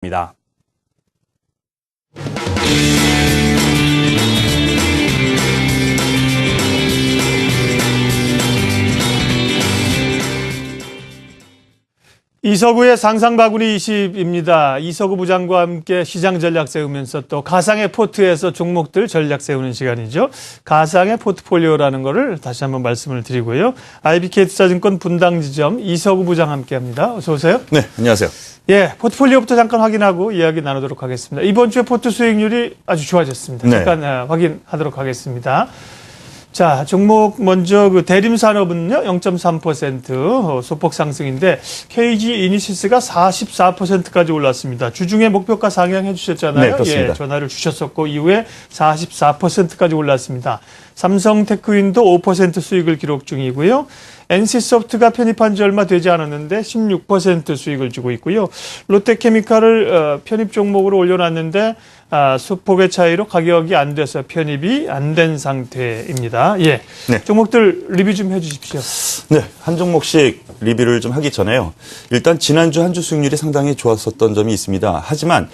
입니다. 이서구의 상상바구니 20입니다. 이서구 부장과 함께 시장 전략 세우면서 또 가상의 포트에서 종목들 전략 세우는 시간이죠. 가상의 포트폴리오라는 거를 다시 한번 말씀을 드리고요. IBK투자증권 분당지점 이서구 부장 함께합니다. 어서 오세요. 네, 안녕하세요. 예, 포트폴리오부터 잠깐 확인하고 이야기 나누도록 하겠습니다. 이번 주에 포트 수익률이 아주 좋아졌습니다. 네. 잠깐 확인하도록 하겠습니다. 자, 종목 먼저 그 대림산업은요 0.3% 소폭 상승인데 KG 이니시스가 44%까지 올랐습니다. 주중에 목표가 상향해 주셨잖아요. 네, 그렇습니다. 예, 전화를 주셨었고 이후에 44%까지 올랐습니다. 삼성테크윈도 5% 수익을 기록 중이고요. NC소프트가 편입한 지 얼마 되지 않았는데 16% 수익을 주고 있고요. 롯데케미칼을 편입 종목으로 올려놨는데 소폭의 차이로 가격이 안 돼서 편입이 안 된 상태입니다. 예, 네. 종목들 리뷰 좀 해주십시오. 네, 한 종목씩 리뷰를 좀 하기 전에요. 일단 지난주 한 주 수익률이 상당히 좋았었던 점이 있습니다. 하지만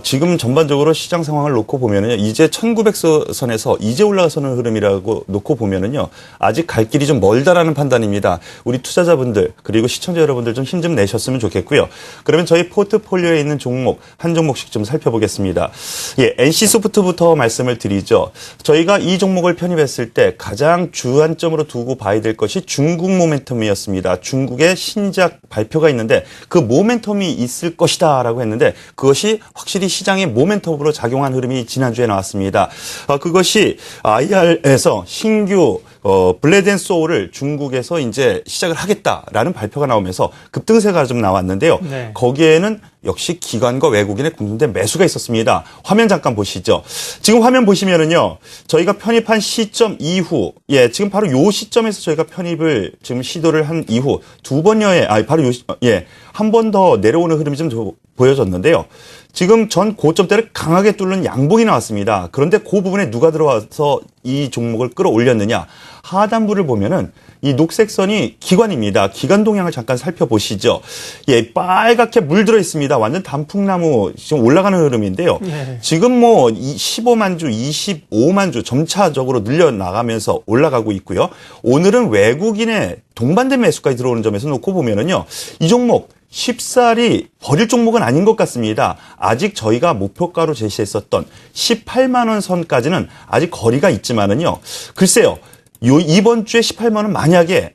지금 전반적으로 시장 상황을 놓고 보면은요, 이제 1900선에서 이제 올라서는 흐름이라고 놓고 보면은요, 아직 갈 길이 좀 멀다라는 판단입니다. 우리 투자자분들 그리고 시청자 여러분들 좀 힘 좀 내셨으면 좋겠고요. 그러면 저희 포트폴리오에 있는 종목 한 종목씩 좀 살펴보겠습니다. 예, NC소프트부터 말씀을 드리죠. 저희가 이 종목을 편입했을 때 가장 주안점으로 두고 봐야 될 것이 중국 모멘텀이었습니다. 중국의 신작 발표가 있는데 그 모멘텀이 있을 것이다라고 했는데 그것이 확실히 시장의 모멘텀으로 작용한 흐름이 지난주에 나왔습니다. 그것이 IR에서 신규 블레드 앤 소울을 중국에서 이제 시작을 하겠다라는 발표가 나오면서 급등세가 좀 나왔는데요. 네. 거기에는 역시 기관과 외국인의 공통된 매수가 있었습니다. 화면 잠깐 보시죠. 지금 화면 보시면은요, 저희가 편입한 시점 이후, 예, 지금 바로 요 시점에서 저희가 편입을 지금 시도를 한 이후 두 번여에, 바로 한 번 더 내려오는 흐름이 좀 보여졌는데요. 지금 전 고점대를 강하게 뚫는 양봉이 나왔습니다. 그런데 그 부분에 누가 들어와서 이 종목을 끌어올렸느냐? 하단부를 보면은 이 녹색 선이 기관입니다. 기관 동향을 잠깐 살펴보시죠. 예, 빨갛게 물들어 있습니다. 완전 단풍나무 지금 올라가는 흐름인데요. 네. 지금 뭐 15만 주, 25만 주 점차적으로 늘려나가면서 올라가고 있고요. 오늘은 외국인의 동반된 매수까지 들어오는 점에서 놓고 보면은요, 이 종목 쉽사리 버릴 종목은 아닌 것 같습니다. 아직 저희가 목표가로 제시했었던 18만 원 선까지는 아직 거리가 있지만은요. 글쎄요. 이번 주에 18만 원 만약에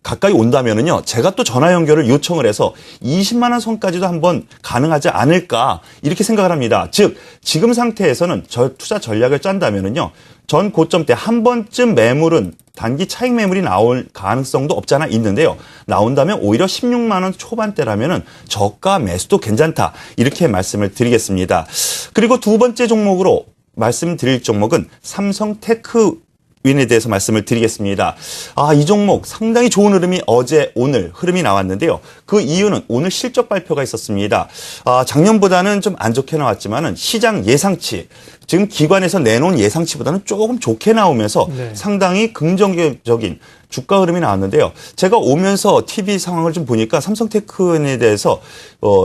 가까이 온다면은요. 제가 또 전화 연결을 요청을 해서 20만 원 선까지도 한번 가능하지 않을까 이렇게 생각을 합니다. 즉 지금 상태에서는 투자 전략을 짠다면은요. 전 고점 때 한 번쯤 매물은 단기 차익 매물이 나올 가능성도 없지 않아 있는데요. 나온다면 오히려 16만 원 초반대라면은 저가 매수도 괜찮다. 이렇게 말씀을 드리겠습니다. 그리고 두 번째 종목으로 말씀드릴 종목은 삼성테크윈에 대해서 말씀을 드리겠습니다. 이 종목 상당히 좋은 흐름이 어제 오늘 흐름이 나왔는데요. 그 이유는 오늘 실적 발표가 있었습니다. 작년보다는 좀 안 좋게 나왔지만은 시장 예상치, 지금 기관에서 내놓은 예상치보다는 조금 좋게 나오면서 네. 상당히 긍정적인 주가 흐름이 나왔는데요. 제가 오면서 TV 상황을 좀 보니까 삼성테크에 대해서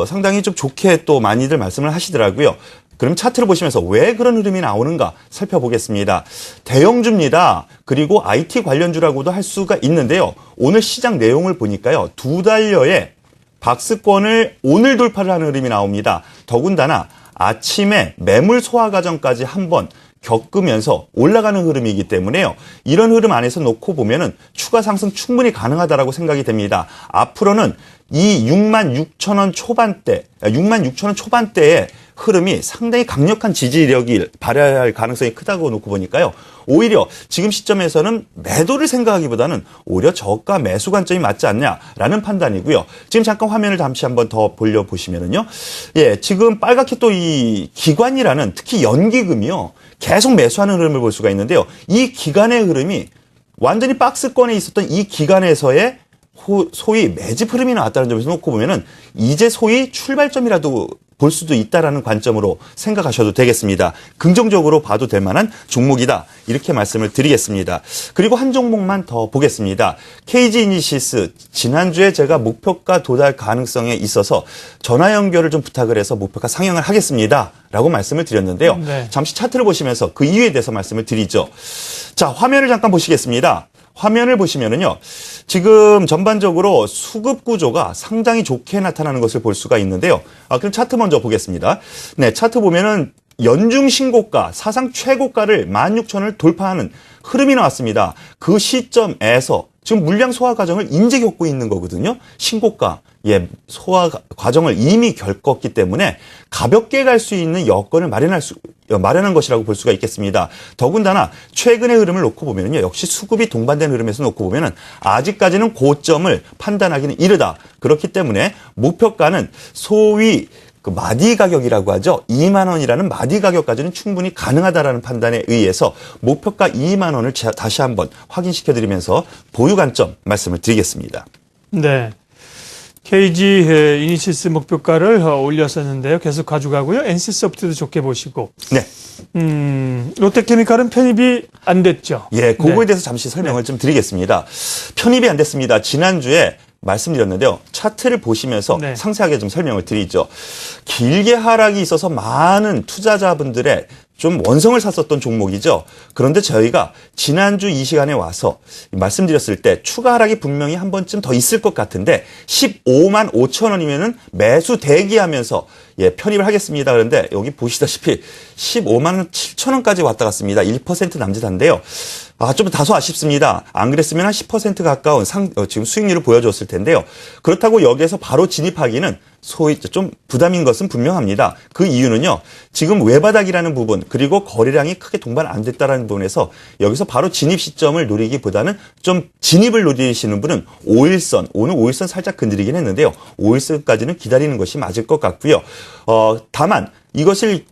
상당히 좀 좋게 또 많이들 말씀을 하시더라고요. 그럼 차트를 보시면서 왜 그런 흐름이 나오는가 살펴보겠습니다. 대형주입니다. 그리고 IT 관련주라고도 할 수가 있는데요. 오늘 시장 내용을 보니까요. 두 달여에 박스권을 오늘 돌파를 하는 흐름이 나옵니다. 더군다나 아침에 매물 소화 과정까지 한번 겪으면서 올라가는 흐름이기 때문에요. 이런 흐름 안에서 놓고 보면은 추가 상승 충분히 가능하다라고 생각이 됩니다. 앞으로는 이 66,000원 초반대, 66,000원 초반대의 흐름이 상당히 강력한 지지력이 발휘할 가능성이 크다고 놓고 보니까요. 오히려 지금 시점에서는 매도를 생각하기보다는 오히려 저가 매수 관점이 맞지 않냐라는 판단이고요. 지금 잠깐 화면을 잠시 한번 더 돌려보시면은요. 예, 지금 빨갛게 또 이 기관이라는 특히 연기금이요. 계속 매수하는 흐름을 볼 수가 있는데요. 이 기간의 흐름이 완전히 박스권에 있었던 이 기간에서의 소위 매집 흐름이 나왔다는 점에서 놓고 보면은 이제 소위 출발점이라도 볼 수도 있다라는 관점으로 생각하셔도 되겠습니다. 긍정적으로 봐도 될 만한 종목이다. 이렇게 말씀을 드리겠습니다. 그리고 한 종목만 더 보겠습니다. KG 이니시스 지난주에 제가 목표가 도달 가능성에 있어서 전화 연결을 좀 부탁을 해서 목표가 상향을 하겠습니다. 라고 말씀을 드렸는데요. 네. 잠시 차트를 보시면서 그 이유에 대해서 말씀을 드리죠. 자, 화면을 잠깐 보시겠습니다. 화면을 보시면은요, 지금 전반적으로 수급 구조가 상당히 좋게 나타나는 것을 볼 수가 있는데요. 그럼 차트 먼저 보겠습니다. 네, 차트 보면은 연중 신고가, 사상 최고가를 16,000을 돌파하는 흐름이 나왔습니다. 그 시점에서 지금 물량 소화 과정을 인제 겪고 있는 거거든요. 신고가, 소화 과정을 이미 겪었기 때문에 가볍게 갈 수 있는 여건을 마련한 것이라고 볼 수가 있겠습니다. 더군다나 최근의 흐름을 놓고 보면요, 역시 수급이 동반된 흐름에서 놓고 보면은 아직까지는 고점을 판단하기는 이르다. 그렇기 때문에 목표가는 소위 그 마디 가격이라고 하죠. 2만 원이라는 마디 가격까지는 충분히 가능하다라는 판단에 의해서 목표가 2만 원을 다시 한번 확인시켜 드리면서 보유 관점 말씀을 드리겠습니다. 네. KG 이니시스 목표가를 올렸었는데요. 계속 가져가고요. NC소프트도 좋게 보시고. 네. 롯데케미칼은 편입이 안 됐죠. 예, 그거에 네. 대해서 잠시 설명을 좀 드리겠습니다. 편입이 안 됐습니다. 지난주에 말씀드렸는데요. 차트를 보시면서 네. 상세하게 좀 설명을 드리죠. 길게 하락이 있어서 많은 투자자분들의 좀 원성을 샀었던 종목이죠. 그런데 저희가 지난주 이 시간에 와서 말씀드렸을 때 추가 하락이 분명히 한 번쯤 더 있을 것 같은데 15만 5천 원이면은 매수 대기하면서 편입을 하겠습니다. 그런데 여기 보시다시피 15만 7천 원까지 왔다 갔습니다. 1% 남짓한데요. 좀 다소 아쉽습니다. 안 그랬으면 한 10% 가까운 지금 수익률을 보여줬을 텐데요. 그렇다고 여기에서 바로 진입하기는 소위 좀 부담인 것은 분명합니다. 그 이유는요. 지금 외바닥이라는 부분 그리고 거래량이 크게 동반 안 됐다라는 부분에서 여기서 바로 진입 시점을 노리기보다는 좀 진입을 노리시는 분은 5일선, 오늘 5일선 살짝 건드리긴 했는데요. 5일선까지는 기다리는 것이 맞을 것 같고요. 다만 이것을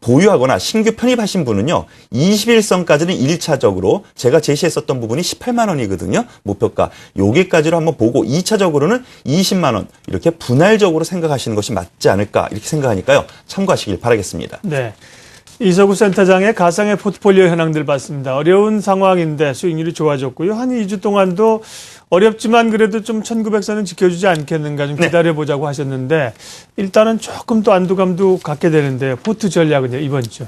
보유하거나 신규 편입하신 분은요. 21선까지는 1차적으로 제가 제시했었던 부분이 18만 원이거든요. 목표가. 여기까지로 한번 보고 2차적으로는 20만 원 이렇게 분할적으로 생각하시는 것이 맞지 않을까 이렇게 생각하니까요. 참고하시길 바라겠습니다. 네. 이서구 센터장의 가상의 포트폴리오 현황들 봤습니다. 어려운 상황인데 수익률이 좋아졌고요. 한 2주 동안도 어렵지만 그래도 좀 1900선은 지켜주지 않겠는가 좀 기다려보자고 하셨는데 일단은 조금 또 안도감도 갖게 되는데요. 포트 전략은요, 이번 주.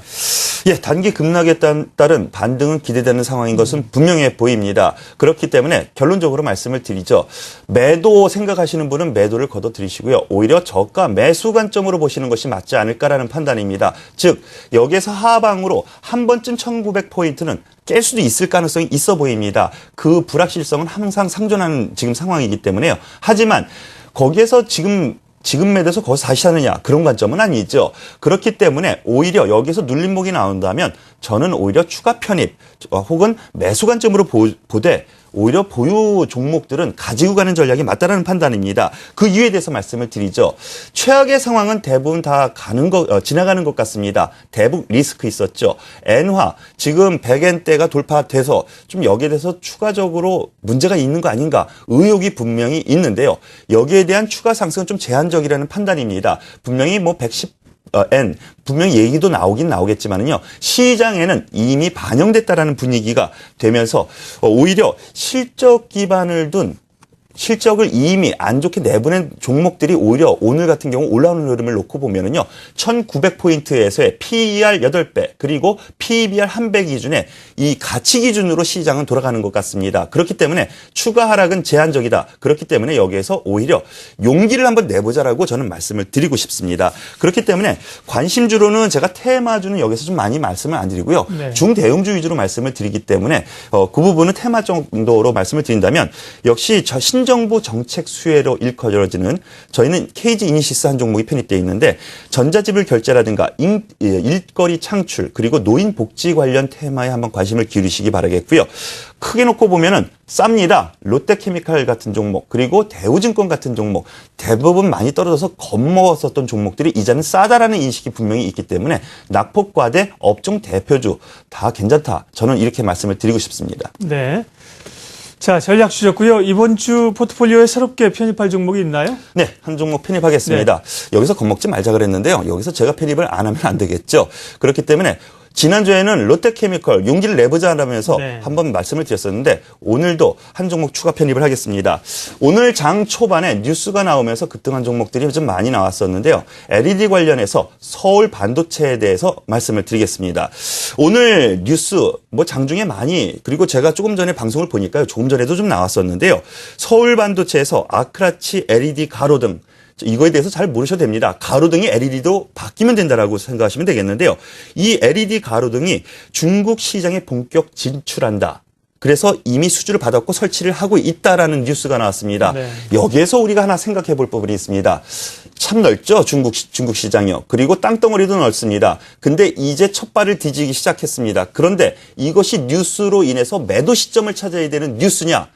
단기 급락에 따른 반등은 기대되는 상황인 것은 분명해 보입니다. 그렇기 때문에 결론적으로 말씀을 드리죠. 매도 생각하시는 분은 매도를 걷어들이시고요. 오히려 저가 매수 관점으로 보시는 것이 맞지 않을까라는 판단입니다. 즉 여기에서 하방으로 한 번쯤 1900포인트는 깰 수도 있을 가능성이 있어 보입니다. 그 불확실성은 항상 상존하는 지금 상황이기 때문에요. 하지만 거기에서 지금 매도해서 거기서 다시 사느냐 그런 관점은 아니죠. 그렇기 때문에 오히려 여기서 눌림목이 나온다면 저는 오히려 추가 편입 혹은 매수 관점으로 보되 오히려 보유 종목들은 가지고 가는 전략이 맞다라는 판단입니다. 그 이유에 대해서 말씀을 드리죠. 최악의 상황은 대부분 다 지나가는 것 같습니다. 대북 리스크 있었죠. 엔화 지금 100엔대가 돌파돼서 좀 여기에 대해서 추가적으로 문제가 있는 거 아닌가 의혹이 분명히 있는데요. 여기에 대한 추가 상승은 좀 제한적이라는 판단입니다. 분명히 110 분명히 얘기도 나오겠지만은요. 시장에는 이미 반영됐다라는 분위기가 되면서 오히려 실적 기반을 둔 실적을 이미 안 좋게 내보낸 종목들이 오히려 오늘 같은 경우 올라오는 흐름을 놓고 보면은요. 1900포인트에서의 PER 8배 그리고 PBR 1배 기준에 이 가치 기준으로 시장은 돌아가는 것 같습니다. 그렇기 때문에 추가 하락은 제한적이다. 그렇기 때문에 여기에서 오히려 용기를 한번 내보자라고 저는 말씀을 드리고 싶습니다. 그렇기 때문에 관심주로는 제가 테마주는 여기서 좀 많이 말씀을 안 드리고요. 네. 중대형주 위주로 말씀을 드리기 때문에 그 부분은 테마 정도로 말씀을 드린다면 역시 신정부 정책 수혜로 일컬어지는 저희는 KG 이니시스 한 종목이 편입되어 있는데 전자지불 결제라든가 일거리 창출 그리고 노인 복지 관련 테마에 한번 관심을 기울이시기 바라겠고요. 크게 놓고 보면은 쌉니다. 롯데케미칼 같은 종목 그리고 대우증권 같은 종목 대부분 많이 떨어져서 겁먹었었던 종목들이 이제는 싸다라는 인식이 분명히 있기 때문에 낙폭과대 업종 대표주 다 괜찮다. 저는 이렇게 말씀을 드리고 싶습니다. 네. 자, 전략 주셨고요. 이번 주 포트폴리오에 새롭게 편입할 종목이 있나요? 네, 한 종목 편입하겠습니다. 여기서 겁먹지 말자 그랬는데요. 여기서 제가 편입을 안 하면 안 되겠죠. 그렇기 때문에 지난주에는 롯데케미컬 용기를 내보자라면서 네. 한번 말씀을 드렸었는데 오늘도 한 종목 추가 편입을 하겠습니다. 오늘 장 초반에 뉴스가 나오면서 급등한 종목들이 좀 많이 나왔었는데요. LED 관련해서 서울 반도체에 대해서 말씀을 드리겠습니다. 오늘 뉴스 뭐 장중에 많이 그리고 제가 조금 전에 방송을 보니까요. 조금 전에도 좀 나왔었는데요. 서울 반도체에서 아크라치 LED 가로등 이거에 대해서 잘 모르셔도 됩니다. 가로등이 LED로 바뀌면 된다라고 생각하시면 되겠는데요. 이 LED 가로등이 중국 시장에 본격 진출한다. 그래서 이미 수주를 받았고 설치를 하고 있다라는 뉴스가 나왔습니다. 네. 여기에서 우리가 하나 생각해 볼 부분이 있습니다. 참 넓죠? 중국 시장이요. 그리고 땅덩어리도 넓습니다. 근데 이제 첫 발을 디디기 시작했습니다. 그런데 이것이 뉴스로 인해서 매도 시점을 찾아야 되는 뉴스냐?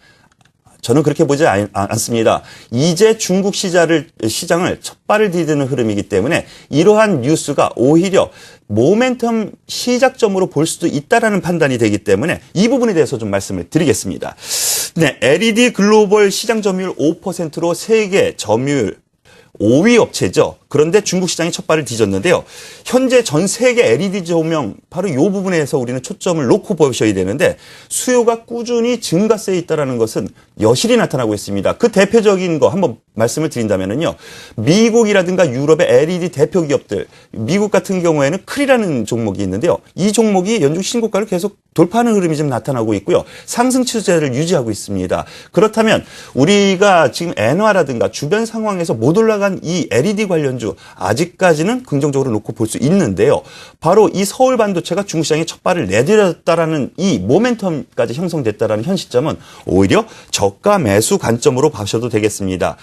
저는 그렇게 보지 않습니다. 이제 중국 시장을 첫 발을 디디는 흐름이기 때문에 이러한 뉴스가 오히려 모멘텀 시작점으로 볼 수도 있다라는 판단이 되기 때문에 이 부분에 대해서 좀 말씀을 드리겠습니다. 네, LED 글로벌 시장 점유율 5%로 세계 점유율 5위 업체죠. 그런데 중국 시장이 첫 발을 뒤졌는데요. 현재 전 세계 LED 조명 바로 이 부분에서 우리는 초점을 놓고 보셔야 되는데 수요가 꾸준히 증가세에 있다는 것은 여실히 나타나고 있습니다. 그 대표적인 거 한번 말씀을 드린다면요. 미국이라든가 유럽의 LED 대표 기업들, 미국 같은 경우에는 크리라는 종목이 있는데요. 이 종목이 연중 신고가를 계속 돌파하는 흐름이 좀 나타나고 있고요. 상승 추세를 유지하고 있습니다. 그렇다면 우리가 지금 엔화라든가 주변 상황에서 못 올라간 이 LED 관련주 아직까지는 긍정적으로 놓고 볼 수 있는데요. 바로 이 서울 반도체가 중국 시장에 첫 발을 내디뎠다라는 이 모멘텀까지 형성됐다라는 현 시점은 오히려 저가 매수 관점으로 봐셔도 되겠습니다.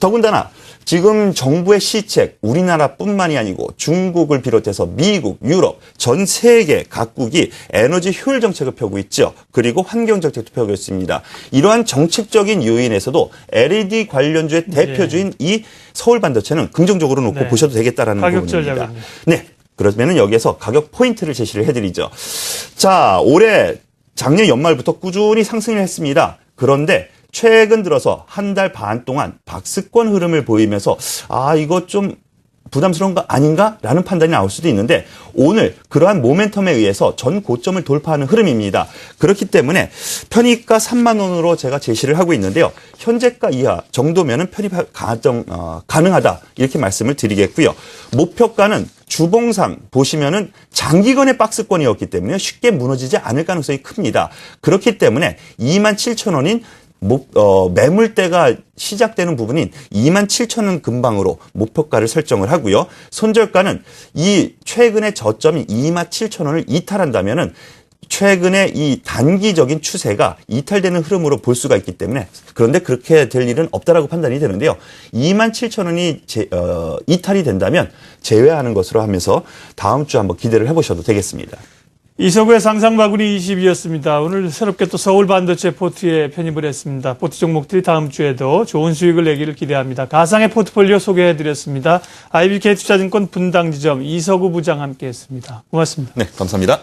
더군다나 지금 정부의 시책 우리나라뿐만이 아니고 중국을 비롯해서 미국, 유럽, 전 세계 각국이 에너지 효율 정책을 펴고 있죠. 그리고 환경 정책도 펴고 있습니다. 이러한 정책적인 요인에서도 LED 관련주의 대표주인 이 서울 반도체는 긍정적으로 놓고 보셔도 되겠다라는 가격 부분입니다. 전략은요? 네. 그러면은 여기에서 가격 포인트를 제시를 해드리죠. 자, 올해 작년 연말부터 꾸준히 상승을 했습니다. 그런데 최근 들어서 한 달 반 동안 박스권 흐름을 보이면서 이거 좀 부담스러운 거 아닌가라는 판단이 나올 수도 있는데 오늘 그러한 모멘텀에 의해서 전 고점을 돌파하는 흐름입니다. 그렇기 때문에 편입가 3만 원으로 제가 제시를 하고 있는데요. 현재가 이하 정도면은 편입 가능하다 이렇게 말씀을 드리겠고요. 목표가는 주봉상 보시면은 장기간의 박스권이었기 때문에 쉽게 무너지지 않을 가능성이 큽니다. 그렇기 때문에 27,000원인 매물대가 시작되는 부분인 27,000원 근방으로 목표가를 설정을 하고요. 손절가는 이 최근의 저점인 27,000원을 이탈한다면은 최근에 이 단기적인 추세가 이탈되는 흐름으로 볼 수가 있기 때문에 그런데 그렇게 될 일은 없다라고 판단이 되는데요. 27,000원이 이탈이 된다면 제외하는 것으로 하면서 다음 주 한번 기대를 해보셔도 되겠습니다. 이서구의 상상바구니 20이었습니다. 오늘 새롭게 또 서울 반도체 포트에 편입을 했습니다. 포트 종목들이 다음 주에도 좋은 수익을 내기를 기대합니다. 가상의 포트폴리오 소개해드렸습니다. IBK투자증권 분당지점 이서구 부장 함께했습니다. 고맙습니다. 네, 감사합니다.